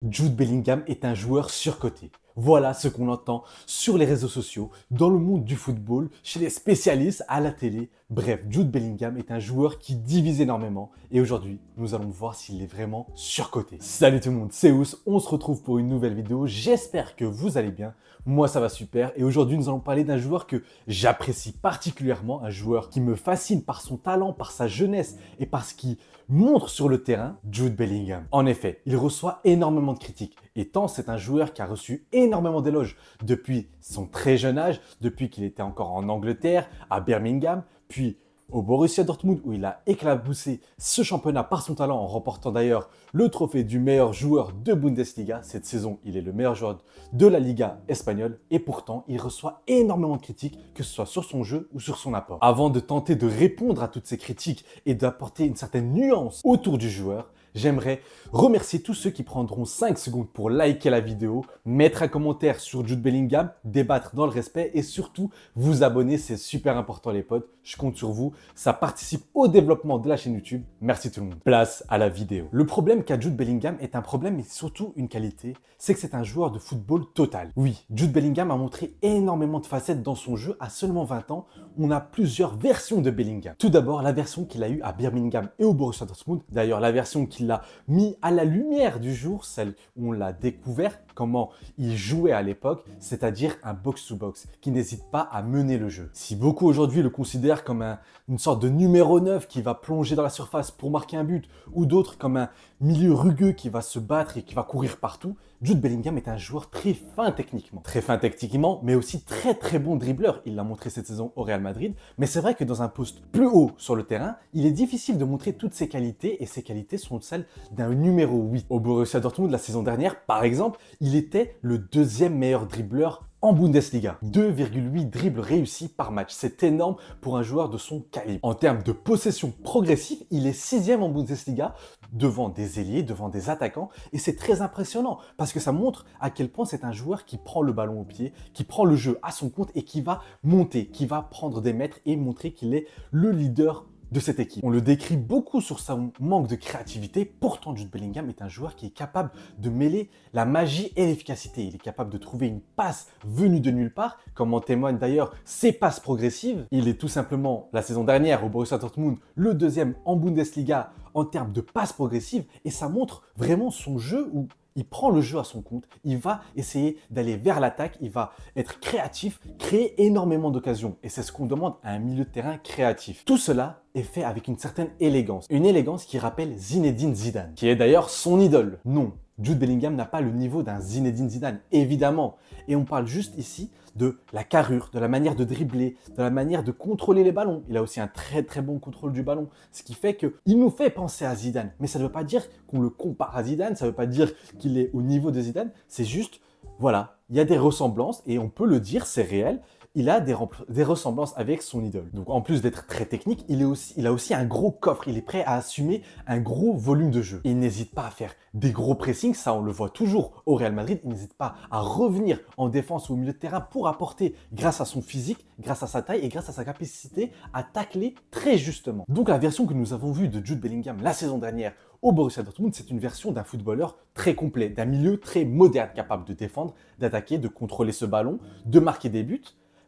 Jude Bellingham est un joueur surcoté. Voilà ce qu'on entend sur les réseaux sociaux, dans le monde du football, chez les spécialistes, à la télé. Bref, Jude Bellingham est un joueur qui divise énormément et aujourd'hui, nous allons voir s'il est vraiment surcoté. Salut tout le monde, c'est Ous, on se retrouve pour une nouvelle vidéo. J'espère que vous allez bien. Moi, ça va super et aujourd'hui, nous allons parler d'un joueur que j'apprécie particulièrement, un joueur qui me fascine par son talent, par sa jeunesse et par ce qu'il montre sur le terrain, Jude Bellingham. En effet, il reçoit énormément de critiques et tant c'est un joueur qui a reçu énormément d'éloges depuis son très jeune âge, depuis qu'il était encore en Angleterre, à Birmingham, puis au Borussia Dortmund où il a éclaboussé ce championnat par son talent en remportant d'ailleurs le trophée du meilleur joueur de Bundesliga. Cette saison, il est le meilleur joueur de la Liga espagnole et pourtant, il reçoit énormément de critiques, que ce soit sur son jeu ou sur son apport. Avant de tenter de répondre à toutes ces critiques et d'apporter une certaine nuance autour du joueur, j'aimerais remercier tous ceux qui prendront 5 secondes pour liker la vidéo, mettre un commentaire sur Jude Bellingham, débattre dans le respect et surtout vous abonner, c'est super important les potes, je compte sur vous, ça participe au développement de la chaîne YouTube. Merci tout le monde. Place à la vidéo. Le problème qu'a Jude Bellingham est un problème mais surtout une qualité, c'est que c'est un joueur de football total. Oui, Jude Bellingham a montré énormément de facettes dans son jeu à seulement 20 ans. On a plusieurs versions de Bellingham. Tout d'abord, la version qu'il a eue à Birmingham et au Borussia Dortmund. D'ailleurs, la version qu'il a mis à la lumière du jour, celle où on l'a découvert, comment il jouait à l'époque, c'est-à-dire un box-to-box, qui n'hésite pas à mener le jeu. Si beaucoup aujourd'hui le considèrent comme une sorte de numéro 9 qui va plonger dans la surface pour marquer un but, ou d'autres comme un milieu rugueux qui va se battre et qui va courir partout, Jude Bellingham est un joueur très fin techniquement. Très fin techniquement, mais aussi très bon dribbleur. Il l'a montré cette saison au Real Madrid. Mais c'est vrai que dans un poste plus haut sur le terrain, il est difficile de montrer toutes ses qualités et ses qualités sont celles d'un numéro 8. Au Borussia Dortmund la saison dernière, par exemple, il était le deuxième meilleur dribbleur en Bundesliga. 2,8 dribbles réussis par match. C'est énorme pour un joueur de son calibre. En termes de possession progressive, il est 6e en Bundesliga devant des ailiers, devant des attaquants. Et c'est très impressionnant parce que ça montre à quel point c'est un joueur qui prend le ballon au pied, qui prend le jeu à son compte et qui va monter, qui va prendre des mètres et montrer qu'il est le leader de cette équipe. On le décrit beaucoup sur son manque de créativité, pourtant Jude Bellingham est un joueur qui est capable de mêler la magie et l'efficacité. Il est capable de trouver une passe venue de nulle part, comme en témoignent d'ailleurs ses passes progressives. Il est tout simplement, la saison dernière au Borussia Dortmund, le deuxième en Bundesliga en termes de passes progressives et ça montre vraiment son jeu où il prend le jeu à son compte, il va essayer d'aller vers l'attaque, il va être créatif, créer énormément d'occasions. Et c'est ce qu'on demande à un milieu de terrain créatif. Tout cela est fait avec une certaine élégance. Une élégance qui rappelle Zinedine Zidane, qui est d'ailleurs son idole. Non, Jude Bellingham n'a pas le niveau d'un Zinedine Zidane, évidemment. Et on parle juste ici de la carrure, de la manière de dribbler, de la manière de contrôler les ballons. Il a aussi un très bon contrôle du ballon, ce qui fait qu'il nous fait penser à Zidane. Mais ça ne veut pas dire qu'on le compare à Zidane, ça ne veut pas dire qu'il est au niveau de Zidane. C'est juste, voilà, il y a des ressemblances et on peut le dire, c'est réel. Il a des ressemblances avec son idole. Donc en plus d'être très technique, il a aussi un gros coffre. Il est prêt à assumer un gros volume de jeu. Il n'hésite pas à faire des gros pressings, ça on le voit toujours au Real Madrid. Il n'hésite pas à revenir en défense ou au milieu de terrain pour apporter grâce à son physique, grâce à sa taille et grâce à sa capacité à tacler très justement. Donc la version que nous avons vue de Jude Bellingham la saison dernière au Borussia Dortmund, c'est une version d'un footballeur très complet, d'un milieu très moderne, capable de défendre, d'attaquer, de contrôler ce ballon, de marquer des buts.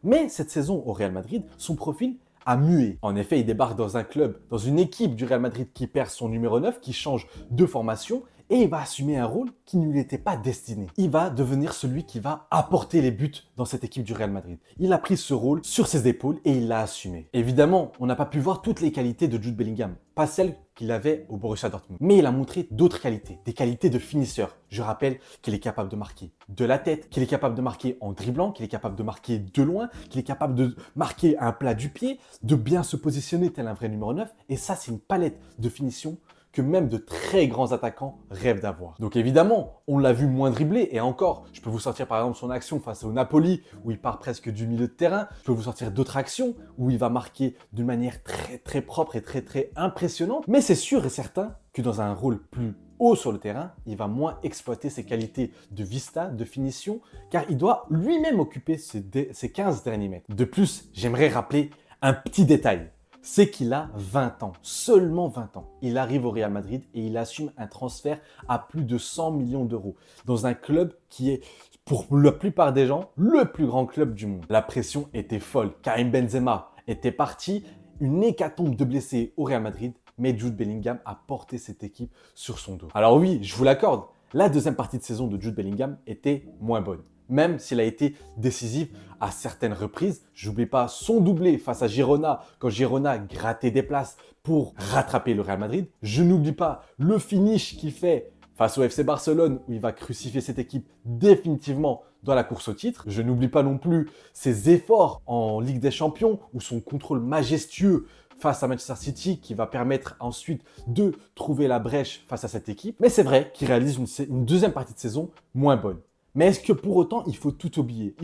Mais cette saison au Real Madrid, son profil a mué. En effet, il débarque dans un club, dans une équipe du Real Madrid qui perd son numéro 9, qui change de formation et il va assumer un rôle qui ne lui était pas destiné. Il va devenir celui qui va apporter les buts dans cette équipe du Real Madrid. Il a pris ce rôle sur ses épaules et il l'a assumé. Évidemment, on n'a pas pu voir toutes les qualités de Jude Bellingham, pas celles qu'il avait au Borussia Dortmund. Mais il a montré d'autres qualités, des qualités de finisseur. Je rappelle qu'il est capable de marquer de la tête, qu'il est capable de marquer en dribblant, qu'il est capable de marquer de loin, qu'il est capable de marquer un plat du pied, de bien se positionner tel un vrai numéro 9. Et ça, c'est une palette de finition que même de très grands attaquants rêvent d'avoir. Donc évidemment, on l'a vu moins dribbler, et encore, je peux vous sortir par exemple son action face au Napoli, où il part presque du milieu de terrain, je peux vous sortir d'autres actions, où il va marquer d'une manière très propre et très impressionnante, mais c'est sûr et certain que dans un rôle plus haut sur le terrain, il va moins exploiter ses qualités de vista, de finition, car il doit lui-même occuper ses 15 derniers mètres. De plus, j'aimerais rappeler un petit détail. c'est qu'il a 20 ans, seulement 20 ans. Il arrive au Real Madrid et il assume un transfert à plus de 100 millions d'euros dans un club qui est, pour la plupart des gens, le plus grand club du monde. La pression était folle. Karim Benzema était parti, une hécatombe de blessés au Real Madrid, mais Jude Bellingham a porté cette équipe sur son dos. Alors oui, je vous l'accorde, la deuxième partie de saison de Jude Bellingham était moins bonne. Même s'il a été décisif à certaines reprises. J'oublie pas son doublé face à Girona, quand Girona grattait des places pour rattraper le Real Madrid. Je n'oublie pas le finish qu'il fait face au FC Barcelone, où il va crucifier cette équipe définitivement dans la course au titre. Je n'oublie pas non plus ses efforts en Ligue des Champions, ou son contrôle majestueux face à Manchester City, qui va permettre ensuite de trouver la brèche face à cette équipe. Mais c'est vrai qu'il réalise une deuxième partie de saison moins bonne. Mais est-ce que pour autant, il faut tout oublier?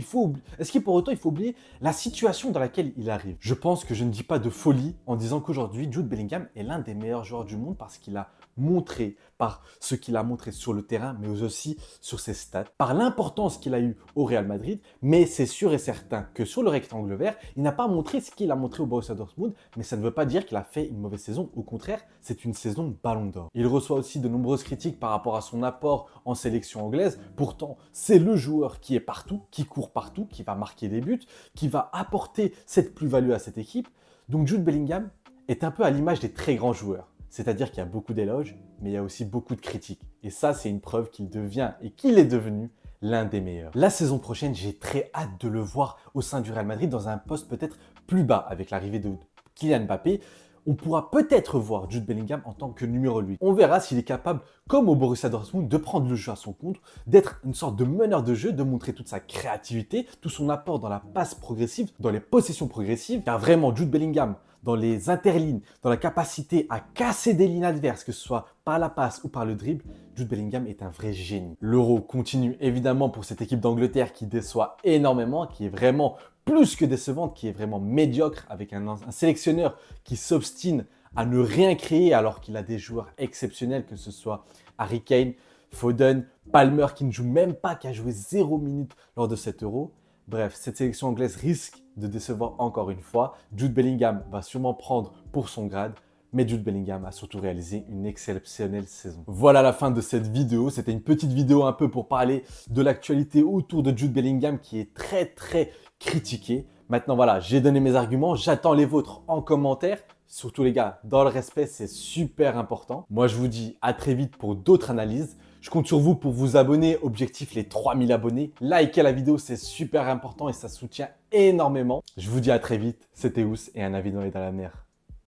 Est-ce que pour autant, il faut oublier la situation dans laquelle il arrive? Je pense que je ne dis pas de folie en disant qu'aujourd'hui, Jude Bellingham est l'un des meilleurs joueurs du monde parce qu'il a montré, par ce qu'il a montré sur le terrain, mais aussi sur ses stats, par l'importance qu'il a eu au Real Madrid. Mais c'est sûr et certain que sur le rectangle vert, il n'a pas montré ce qu'il a montré au Borussia Dortmund, mais ça ne veut pas dire qu'il a fait une mauvaise saison. Au contraire, c'est une saison Ballon d'Or. Il reçoit aussi de nombreuses critiques par rapport à son apport en sélection anglaise. Pourtant, c'est le joueur qui est partout, qui court partout, qui va marquer des buts, qui va apporter cette plus-value à cette équipe. Donc Jude Bellingham est un peu à l'image des très grands joueurs. C'est-à-dire qu'il y a beaucoup d'éloges, mais il y a aussi beaucoup de critiques. Et ça, c'est une preuve qu'il devient et qu'il est devenu l'un des meilleurs. La saison prochaine, j'ai très hâte de le voir au sein du Real Madrid dans un poste peut-être plus bas avec l'arrivée de Kylian Mbappé. On pourra peut-être voir Jude Bellingham en tant que numéro 8. On verra s'il est capable, comme au Borussia Dortmund, de prendre le jeu à son compte, d'être une sorte de meneur de jeu, de montrer toute sa créativité, tout son apport dans la passe progressive, dans les possessions progressives. Car vraiment, Jude Bellingham, dans les interlignes, dans la capacité à casser des lignes adverses, que ce soit par la passe ou par le dribble, Jude Bellingham est un vrai génie. L'Euro continue évidemment pour cette équipe d'Angleterre qui déçoit énormément, qui est vraiment plus que décevante, qui est vraiment médiocre, avec un sélectionneur qui s'obstine à ne rien créer alors qu'il a des joueurs exceptionnels, que ce soit Harry Kane, Foden, Palmer qui ne joue même pas, qui a joué 0 minute lors de cet Euro. Bref, cette sélection anglaise risque de décevoir encore une fois. Jude Bellingham va sûrement prendre pour son grade, mais Jude Bellingham a surtout réalisé une exceptionnelle saison. Voilà la fin de cette vidéo. C'était une petite vidéo un peu pour parler de l'actualité autour de Jude Bellingham qui est très critiqué. Maintenant voilà, j'ai donné mes arguments, j'attends les vôtres en commentaire. Surtout les gars, dans le respect, c'est super important. Moi je vous dis à très vite pour d'autres analyses. Je compte sur vous pour vous abonner, objectif les 3000 abonnés. Likez la vidéo, c'est super important et ça soutient énormément. Je vous dis à très vite, c'était Ous et un avis dans les dans la mer.